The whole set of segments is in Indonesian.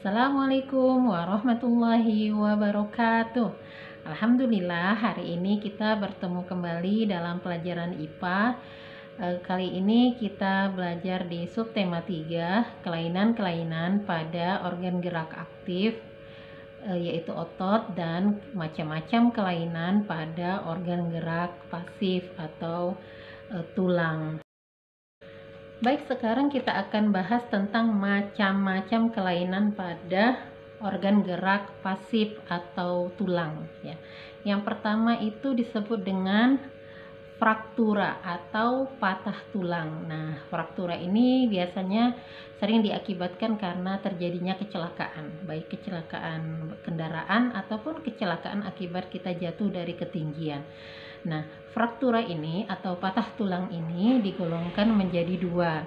Assalamualaikum warahmatullahi wabarakatuh. Alhamdulillah, hari ini kita bertemu kembali dalam pelajaran IPA. Kali ini kita belajar di subtema 3, kelainan-kelainan pada organ gerak aktif, yaitu otot, dan macam-macam kelainan pada organ gerak pasif atau tulang. Baik, sekarang kita akan bahas tentang macam-macam kelainan pada organ gerak pasif atau tulang ya. Yang pertama itu disebut dengan fraktura atau patah tulang. Nah, fraktura ini biasanya sering diakibatkan karena terjadinya kecelakaan, baik kecelakaan kendaraan ataupun kecelakaan akibat kita jatuh dari ketinggian. Nah, fraktura ini atau patah tulang ini digolongkan menjadi dua.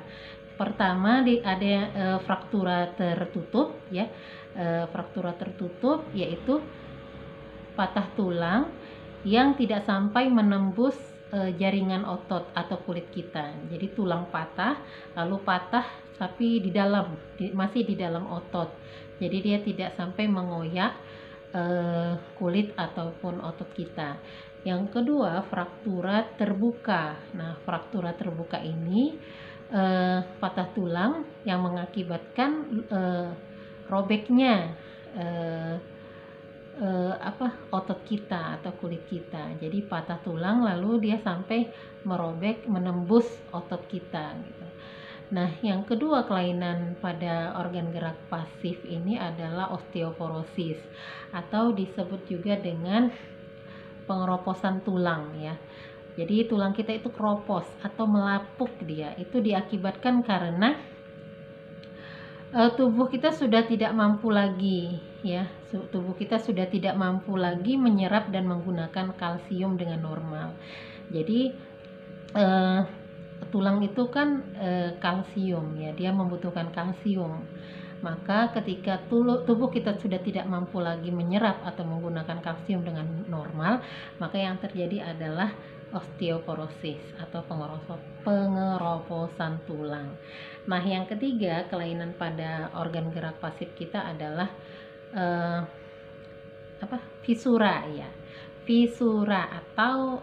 Pertama ada fraktura tertutup ya. Fraktura tertutup yaitu patah tulang yang tidak sampai menembus jaringan otot atau kulit kita. Jadi tulang patah, lalu patah tapi masih di dalam otot. Jadi dia tidak sampai mengoyak kulit ataupun otot kita. Yang kedua, fraktura terbuka. Nah, fraktura terbuka ini patah tulang yang mengakibatkan robeknya otot kita atau kulit kita. Jadi patah tulang lalu dia sampai merobek menembus otot kita gitu. Nah, yang kedua kelainan pada organ gerak pasif ini adalah osteoporosis atau disebut juga dengan pengeroposan tulang ya. Jadi tulang kita itu keropos atau melapuk dia. Itu diakibatkan karena tubuh kita sudah tidak mampu lagi ya. Tubuh kita sudah tidak mampu lagi menyerap dan menggunakan kalsium dengan normal. Jadi tulang itu kan kalsium ya, dia membutuhkan kalsium. Maka ketika tubuh kita sudah tidak mampu lagi menyerap atau menggunakan kalsium dengan normal, maka yang terjadi adalah osteoporosis atau pengeroposan tulang. Nah, yang ketiga kelainan pada organ gerak pasif kita adalah fisura ya. Fisura atau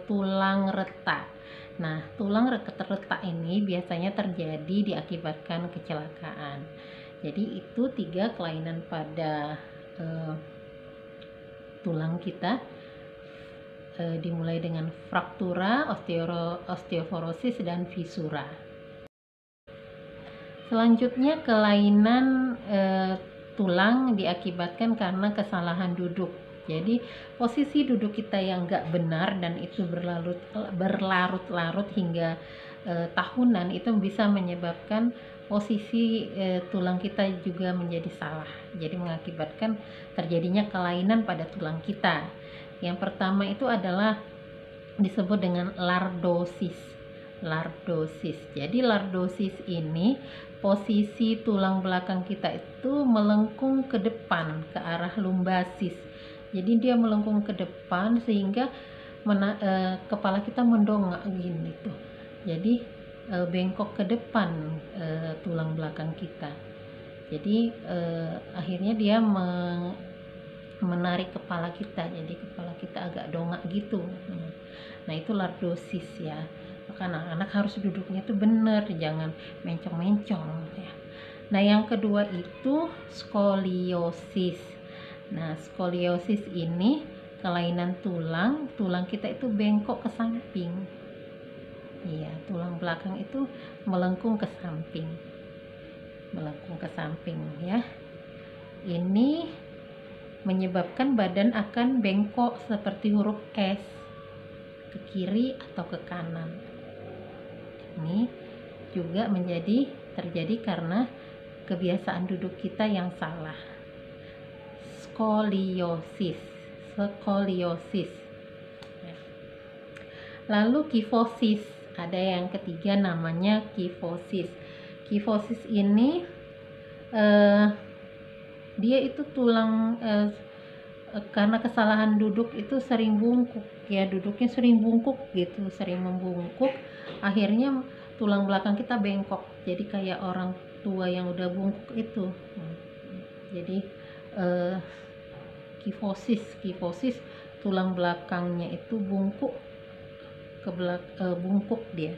tulang retak. Nah, tulang retak ini biasanya terjadi diakibatkan kecelakaan. Jadi itu 3 kelainan pada tulang kita, dimulai dengan fraktura, osteoporosis, dan fisura. Selanjutnya kelainan tulang diakibatkan karena kesalahan duduk. Jadi posisi duduk kita yang gak benar dan itu berlarut-larut hingga tahunan itu bisa menyebabkan posisi tulang kita juga menjadi salah. Jadi mengakibatkan terjadinya kelainan pada tulang kita. Yang pertama itu adalah disebut dengan lordosis. Jadi lordosis ini posisi tulang belakang kita itu melengkung ke depan ke arah lumbasis. Jadi dia melengkung ke depan sehingga kepala kita mendongak gini tuh. Jadi bengkok ke depan tulang belakang kita. Jadi akhirnya dia menarik kepala kita. Jadi kepala kita agak dongak gitu. Nah, itu lordosis ya. Maka anak-anak harus duduknya itu benar, jangan mencong-mencong ya. Nah, yang kedua itu skoliosis. Nah, skoliosis ini kelainan tulang kita itu bengkok ke samping. Iya, tulang belakang itu melengkung ke samping. Ya. Ini menyebabkan badan akan bengkok seperti huruf S ke kiri atau ke kanan. Ini juga terjadi karena kebiasaan duduk kita yang salah. Skoliosis. Lalu kifosis, ada yang ketiga namanya kifosis. Kifosis ini dia itu tulang karena kesalahan duduk itu sering bungkuk ya, duduknya sering bungkuk gitu, sering membungkuk, akhirnya tulang belakang kita bengkok, jadi kayak orang tua yang udah bungkuk itu. Jadi eh, kifosis tulang belakangnya itu bungkuk dia.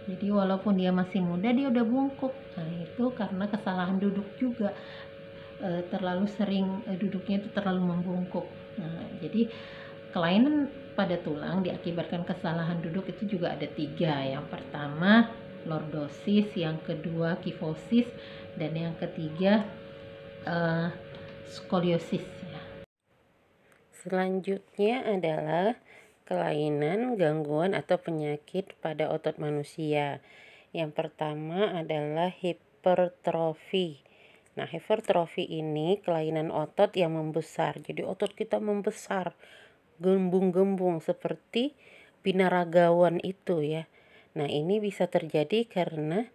Jadi walaupun dia masih muda dia udah bungkuk. Nah itu karena kesalahan duduk juga, terlalu sering duduknya itu terlalu membungkuk. Nah jadi kelainan pada tulang diakibatkan kesalahan duduk itu juga ada 3. Yang pertama lordosis, yang kedua kifosis, dan yang ketiga skoliosis ya. Selanjutnya adalah kelainan, gangguan atau penyakit pada otot manusia. Yang pertama adalah hipertrofi. Nah, hipertrofi ini kelainan otot yang membesar. Jadi otot kita membesar, gembung-gembung seperti binaragawan itu ya. Nah, ini bisa terjadi karena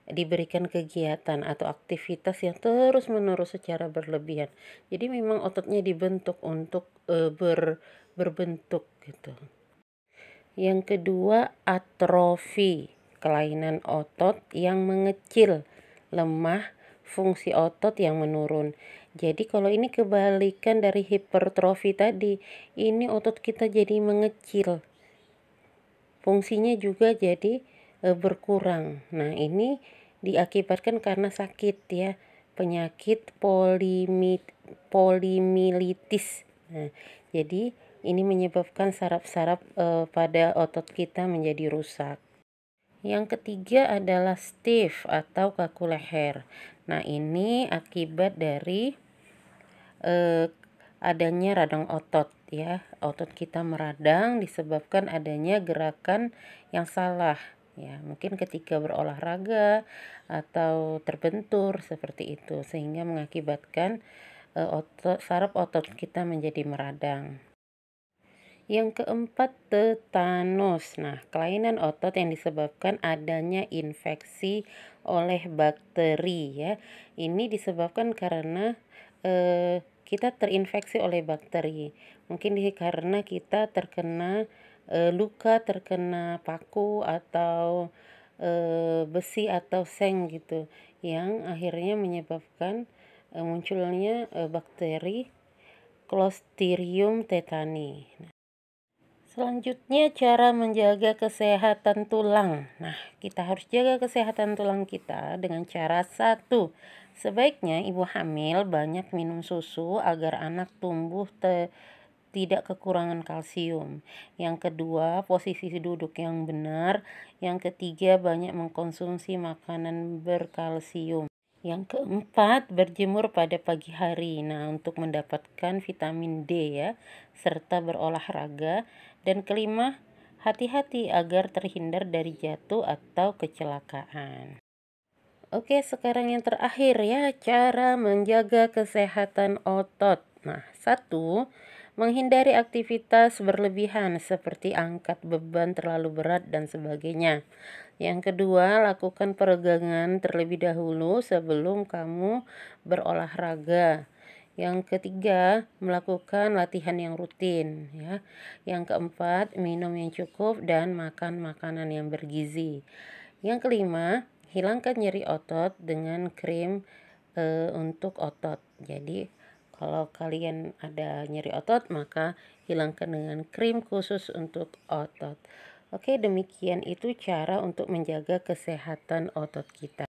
diberikan kegiatan atau aktivitas yang terus-menerus secara berlebihan. Jadi memang ototnya dibentuk untuk berbentuk gitu. Yang kedua, atrofi, kelainan otot yang mengecil, lemah, fungsi otot yang menurun. Jadi kalau ini kebalikan dari hipertrofi tadi, ini otot kita jadi mengecil. Fungsinya juga jadi berkurang. Nah, ini diakibatkan karena sakit ya, penyakit polimilitis. Nah, jadi ini menyebabkan saraf-saraf pada otot kita menjadi rusak. Yang ketiga adalah stiff atau kaku leher. Nah, ini akibat dari adanya radang otot ya. Otot kita meradang disebabkan adanya gerakan yang salah ya. Mungkin ketika berolahraga atau terbentur seperti itu sehingga mengakibatkan saraf otot kita menjadi meradang. Yang keempat, tetanus. Nah, kelainan otot yang disebabkan adanya infeksi oleh bakteri ya. Ini disebabkan karena kita terinfeksi oleh bakteri. Mungkin karena kita terkena luka, terkena paku atau besi atau seng gitu, yang akhirnya menyebabkan munculnya bakteri Clostridium tetani. Selanjutnya cara menjaga kesehatan tulang. Nah, kita harus jaga kesehatan tulang kita dengan cara 1. Sebaiknya ibu hamil banyak minum susu agar anak tumbuh tidak kekurangan kalsium. Yang kedua, posisi duduk yang benar. Yang ketiga, banyak mengkonsumsi makanan berkalsium. Yang keempat, berjemur pada pagi hari. Nah, untuk mendapatkan vitamin D ya, serta berolahraga. Dan kelima, hati-hati agar terhindar dari jatuh atau kecelakaan. Oke, sekarang yang terakhir ya, cara menjaga kesehatan otot. Nah, 1, menghindari aktivitas berlebihan seperti angkat beban terlalu berat dan sebagainya. Yang kedua, lakukan peregangan terlebih dahulu sebelum kamu berolahraga. Yang ketiga, melakukan latihan yang rutin ya. Yang keempat, minum yang cukup dan makan makanan yang bergizi. Yang kelima, hilangkan nyeri otot dengan krim untuk otot. Jadi kalau kalian ada nyeri otot, maka hilangkan dengan krim khusus untuk otot. Oke, demikian itu cara untuk menjaga kesehatan otot kita.